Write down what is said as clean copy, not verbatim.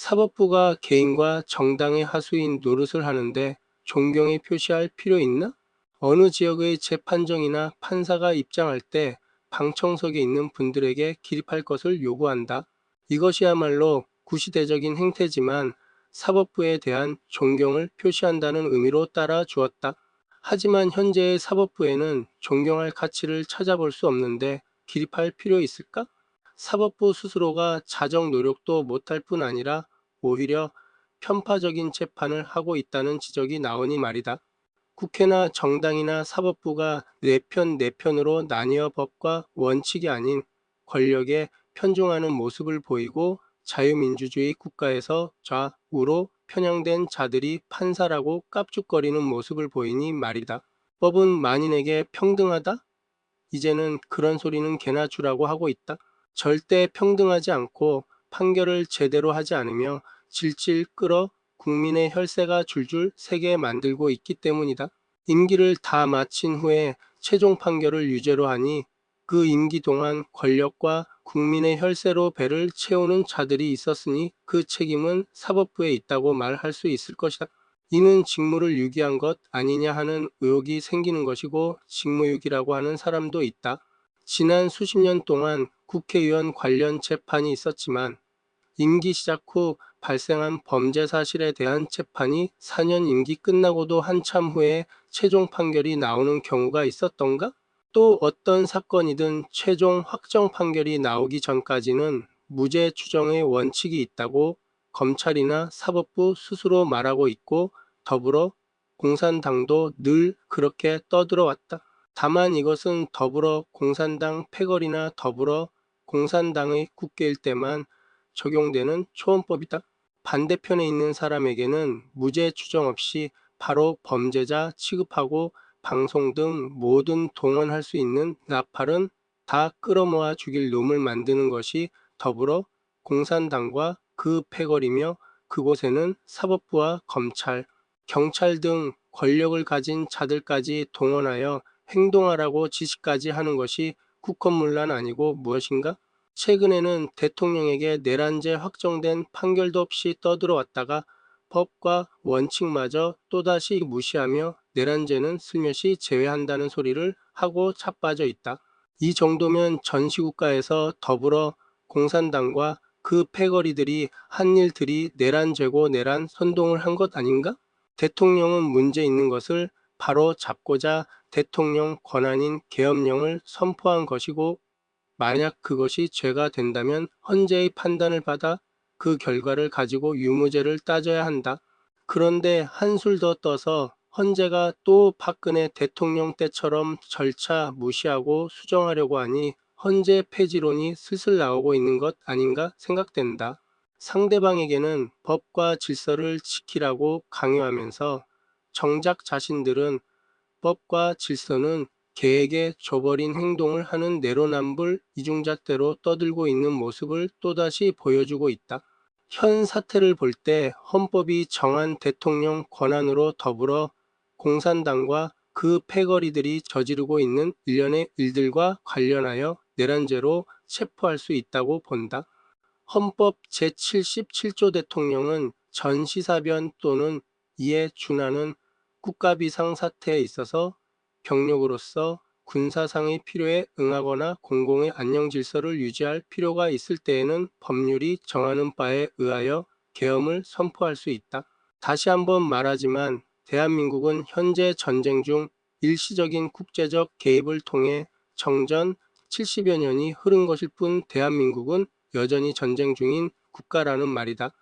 사법부가 개인과 정당의 하수인 노릇을 하는데 존경에 표시할 필요 있나? 어느 지역의 재판정이나 판사가 입장할 때 방청석에 있는 분들에게 기립할 것을 요구한다. 이것이야말로 구시대적인 행태지만 사법부에 대한 존경을 표시한다는 의미로 따라 주었다. 하지만 현재의 사법부에는 존경할 가치를 찾아볼 수 없는데 기립할 필요 있을까? 사법부 스스로가 자정 노력도 못할 뿐 아니라 오히려 편파적인 재판을 하고 있다는 지적이 나오니 말이다. 국회나 정당이나 사법부가 내 편 내 편으로 나뉘어 법과 원칙이 아닌 권력에 편중하는 모습을 보이고 자유민주주의 국가에서 좌우로 편향된 자들이 판사라고 깝죽거리는 모습을 보이니 말이다. 법은 만인에게 평등하다? 이제는 그런 소리는 개나 주라고 하고 있다. 절대 평등하지 않고 판결을 제대로 하지 않으며 질질 끌어 국민의 혈세가 줄줄 새게 만들고 있기 때문이다. 임기를 다 마친 후에 최종 판결을 유죄로 하니 그 임기 동안 권력과 국민의 혈세로 배를 채우는 자들이 있었으니 그 책임은 사법부에 있다고 말할 수 있을 것이다. 이는 직무를 유기한 것 아니냐 하는 의혹이 생기는 것이고 직무유기라고 하는 사람도 있다. 지난 수십 년 동안 국회의원 관련 재판이 있었지만 임기 시작 후 발생한 범죄 사실에 대한 재판이 4년 임기 끝나고도 한참 후에 최종 판결이 나오는 경우가 있었던가? 또 어떤 사건이든 최종 확정 판결이 나오기 전까지는 무죄 추정의 원칙이 있다고 검찰이나 사법부 스스로 말하고 있고 더불어 공산당도 늘 그렇게 떠들어 왔다. 다만 이것은 더불어 공산당 패거리나 더불어 공산당의 국회일 때만 적용되는 초원법이다. 반대편에 있는 사람에게는 무죄 추정 없이 바로 범죄자 취급하고 방송 등 모든 동원할 수 있는 나팔은 다 끌어모아 죽일 놈을 만드는 것이 더불어 공산당과 그 패거리며 그곳에는 사법부와 검찰, 경찰 등 권력을 가진 자들까지 동원하여 행동하라고 지시까지 하는 것이 국헌문란 아니고 무엇인가? 최근에는 대통령에게 내란죄 확정된 판결도 없이 떠들어왔다가 법과 원칙마저 또다시 무시하며 내란죄는 슬며시 제외한다는 소리를 하고 자빠져 있다. 이 정도면 전시국가에서 더불어 공산당과 그 패거리들이 한 일들이 내란죄고 내란 선동을 한 것 아닌가? 대통령은 문제 있는 것을 바로 잡고자 대통령 권한인 계엄령을 선포한 것이고 만약 그것이 죄가 된다면 헌재의 판단을 받아 그 결과를 가지고 유무죄를 따져야 한다. 그런데 한술 더 떠서 헌재가 또 박근혜 대통령 때처럼 절차 무시하고 수정하려고 하니 헌재 폐지론이 슬슬 나오고 있는 것 아닌가 생각된다. 상대방에게는 법과 질서를 지키라고 강요하면서 정작 자신들은 법과 질서는 개에게 줘버린 행동을 하는 내로남불 이중잣대로 떠들고 있는 모습을 또다시 보여주고 있다. 현 사태를 볼 때 헌법이 정한 대통령 권한으로 더불어 공산당과 그 패거리들이 저지르고 있는 일련의 일들과 관련하여 내란죄로 체포할 수 있다고 본다. 헌법 제77조 대통령은 전시사변 또는 이에 준하는 국가비상사태에 있어서 병력으로서 군사상의 필요에 응하거나 공공의 안녕질서를 유지할 필요가 있을 때에는 법률이 정하는 바에 의하여 계엄을 선포할 수 있다. 다시 한번 말하지만 대한민국은 현재 전쟁 중 일시적인 국제적 개입을 통해 정전 70여 년이 흐른 것일 뿐 대한민국은 여전히 전쟁 중인 국가라는 말이다.